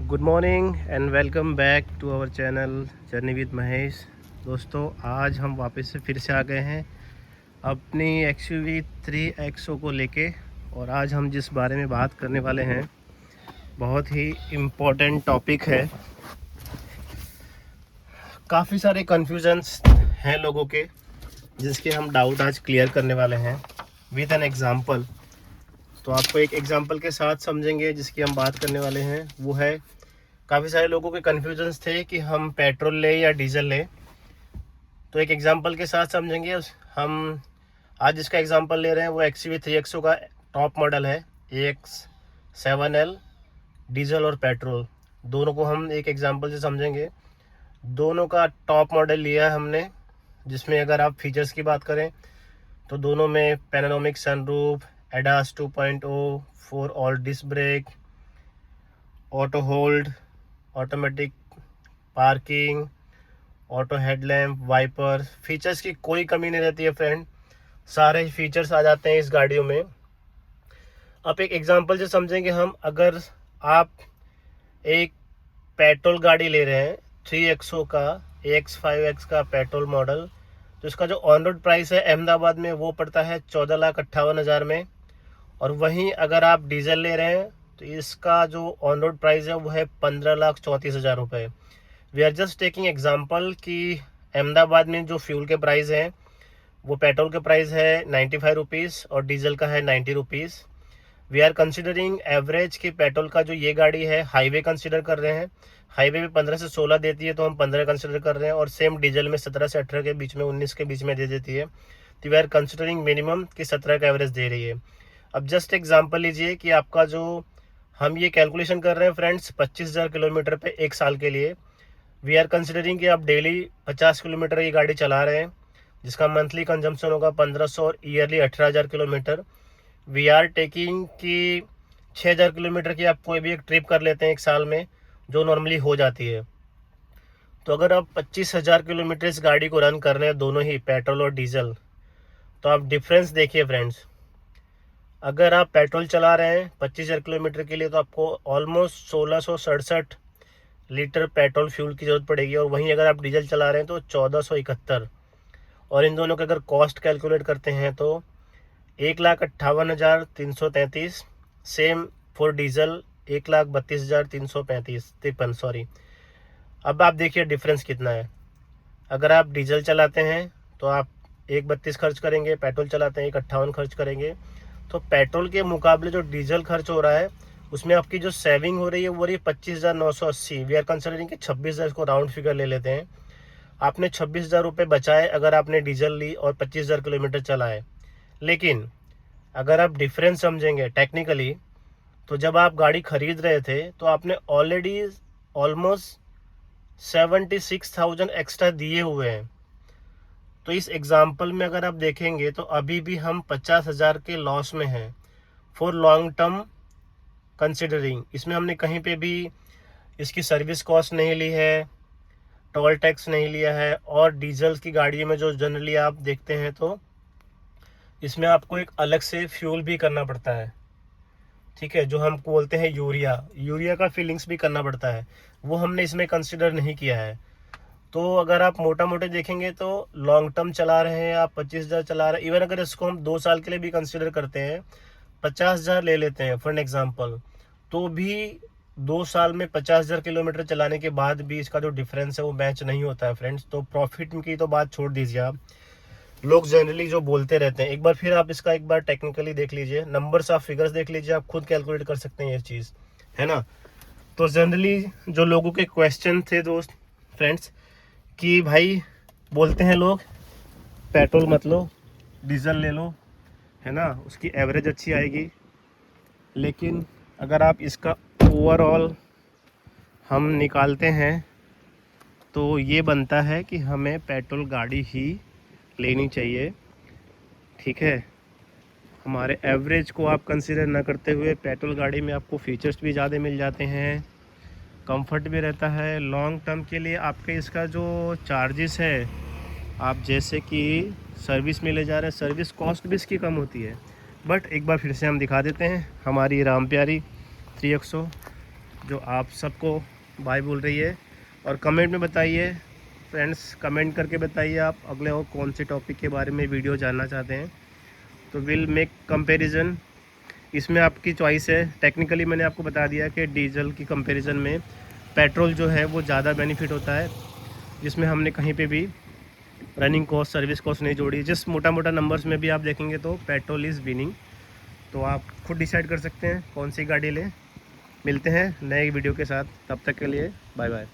Good morning and welcome back to our channel journey with Mahesh. दोस्तों, आज हम वापस से फिर से आ गए हैं अपनी XUV 3XO को लेके। और आज हम जिस बारे में बात करने वाले हैं बहुत ही इम्पोर्टेंट टॉपिक है। काफ़ी सारे कन्फ्यूजन्स हैं लोगों के, जिसके हम डाउट आज क्लियर करने वाले हैं विद एन एग्ज़ाम्पल। तो आपको एक एग्ज़ाम्पल के साथ समझेंगे जिसकी हम बात करने वाले हैं। वो है, काफ़ी सारे लोगों के कन्फ्यूजन्स थे कि हम पेट्रोल लें या डीजल लें। तो एक एग्ज़ाम्पल के साथ समझेंगे। हम आज जिसका एग्ज़ाम्पल ले रहे हैं वो XUV 3XO का टॉप मॉडल है, AX7L। डीजल और पेट्रोल दोनों को हम एक एग्ज़ाम्पल से समझेंगे। दोनों का टॉप मॉडल लिया है हमने, जिसमें अगर आप फीचर्स की बात करें तो दोनों में panoramic sunroof, ADAS 2.0, 4 all disc brake, auto hold, automatic parking, auto headlamp, wiper, features की कोई कमी नहीं रहती है फ्रेंड। सारे फीचर्स आ जाते हैं इस गाड़ियों में। अब एक एग्जांपल से समझेंगे हम। अगर आप एक पेट्रोल गाड़ी ले रहे हैं 3XO का, AX5X का पेट्रोल मॉडल, तो इसका जो ऑन रोड प्राइस है अहमदाबाद में वो पड़ता है 14,58,000 में। और वहीं अगर आप डीजल ले रहे हैं तो इसका जो ऑन रोड प्राइस है वो है 15,34,000 रुपये। We are just taking example कि अहमदाबाद में जो फ्यूल के प्राइस हैं वो पेट्रोल के प्राइस है 95 रुपीज़ और डीजल का है 90 rupees. We are considering average कि पेट्रोल का जो ये गाड़ी है हाईवे कंसिडर कर रहे हैं। हाईवे में 15 से 16 देती है तो हम 15 कंसिडर कर रहे हैं, और सेम डीजल में 17 से 18 के बीच में, 19 के बीच में दे देती है। तो वी आर कंसिडरिंग मिनिमम कि 17 का एवरेज दे रही है। अब जस्ट एग्जांपल लीजिए कि आपका जो हम ये कैलकुलेशन कर रहे हैं फ्रेंड्स 25,000 किलोमीटर पे एक साल के लिए। वी आर कंसिडरिंग कि आप डेली 50 किलोमीटर ये गाड़ी चला रहे हैं, जिसका मंथली कंजम्पशन होगा 1500 और yearly 18,000 kilometre. We are taking कि 6,000 किलोमीटर की आप कोई भी एक ट्रिप कर लेते हैं एक साल में, जो नॉर्मली हो जाती है। तो अगर आप 25,000 किलोमीटर इस गाड़ी को रन कर रहे हैं, दोनों ही पेट्रोल और डीजल, तो आप डिफरेंस देखिए फ्रेंड्स। अगर आप पेट्रोल चला रहे हैं 25,000 किलोमीटर के लिए तो आपको ऑलमोस्ट 1667 लीटर पेट्रोल फ्यूल की ज़रूरत पड़ेगी, और वहीं अगर आप डीजल चला रहे हैं तो 1471। और इन दोनों के अगर कॉस्ट कैलकुलेट करते हैं तो 1,58,333। Same for diesel 1,32,353 sorry. अब आप देखिए डिफरेंस कितना है। अगर आप डीजल चलाते हैं तो आप 1,32 खर्च करेंगे, पेट्रोल चलाते हैं 1,58 खर्च करेंगे। तो पेट्रोल के मुकाबले जो डीजल खर्च हो रहा है उसमें आपकी जो सेविंग हो रही है वो रही 25,980। वी आर कंसिडरिंग कि 26,000 को राउंड फिगर ले लेते हैं। आपने 26,000 रुपये बचाए अगर आपने डीजल ली और 25,000 किलोमीटर चलाए। लेकिन अगर आप डिफरेंस समझेंगे टेक्निकली, तो जब आप गाड़ी खरीद रहे थे तो आपने ऑलरेडी ऑलमोस्ट 76,000 एक्स्ट्रा दिए हुए हैं। तो इस एग्जाम्पल में अगर आप देखेंगे तो अभी भी हम 50,000 के लॉस में हैं फॉर लॉन्ग टर्म कंसिडरिंग। इसमें हमने कहीं पे भी इसकी सर्विस कॉस्ट नहीं ली है, टोल टैक्स नहीं लिया है। और डीजल की गाड़ियों में जो जनरली आप देखते हैं तो इसमें आपको एक अलग से फ्यूल भी करना पड़ता है, ठीक है, जो हम बोलते हैं यूरिया का फीलिंग्स भी करना पड़ता है, वो हमने इसमें कंसिडर नहीं किया है। तो अगर आप मोटा मोटे देखेंगे तो लॉन्ग टर्म चला रहे हैं आप, 25,000 चला रहे हैं, इवन अगर इसको हम 2 साल के लिए भी कंसिडर करते हैं, 50,000 ले लेते हैं फॉर एग्जांपल, तो भी 2 साल में 50,000 किलोमीटर चलाने के बाद भी इसका जो डिफरेंस है वो मैच नहीं होता है फ्रेंड्स। तो प्रॉफिट की तो बात छोड़ दीजिए आप, लोग जनरली जो बोलते रहते हैं, एक बार फिर आप इसका एक बार टेक्निकली देख लीजिए, नंबर्स आप फिगर्स देख लीजिए, आप खुद कैलकुलेट कर सकते हैं ये चीज़, है ना। तो जनरली जो लोगों के क्वेश्चन थे दोस्त फ्रेंड्स, कि भाई बोलते हैं लोग पेट्रोल मत लो, डीजल ले लो, है ना, उसकी एवरेज अच्छी आएगी। लेकिन अगर आप इसका ओवरऑल हम निकालते हैं तो ये बनता है कि हमें पेट्रोल गाड़ी ही लेनी चाहिए, ठीक है। हमारे एवरेज को आप कंसिडर ना करते हुए पेट्रोल गाड़ी में आपको फीचर्स भी ज़्यादा मिल जाते हैं, कंफर्ट भी रहता है। लॉन्ग टर्म के लिए आपके इसका जो चार्जेस है, आप जैसे कि सर्विस में ले जा रहे हैं, सर्विस कॉस्ट भी इसकी कम होती है। बट एक बार फिर से हम दिखा देते हैं हमारी राम प्यारी 3XO। जो आप सबको बाय बोल रही है। और कमेंट में बताइए फ्रेंड्स, कमेंट करके बताइए आप अगले और कौन से टॉपिक के बारे में वीडियो जानना चाहते हैं, तो विल मेक कंपैरिजन। इसमें आपकी चॉइस है। टेक्निकली मैंने आपको बता दिया कि डीजल की कंपैरिजन में पेट्रोल जो है वो ज़्यादा बेनिफिट होता है, जिसमें हमने कहीं पे भी रनिंग कॉस्ट, सर्विस कॉस्ट नहीं जोड़ी। जिस मोटा मोटा नंबर्स में भी आप देखेंगे तो पेट्रोल इज़ विनिंग। तो आप खुद डिसाइड कर सकते हैं कौन सी गाड़ी लें। मिलते हैं नए वीडियो के साथ, तब तक के लिए बाय बाय।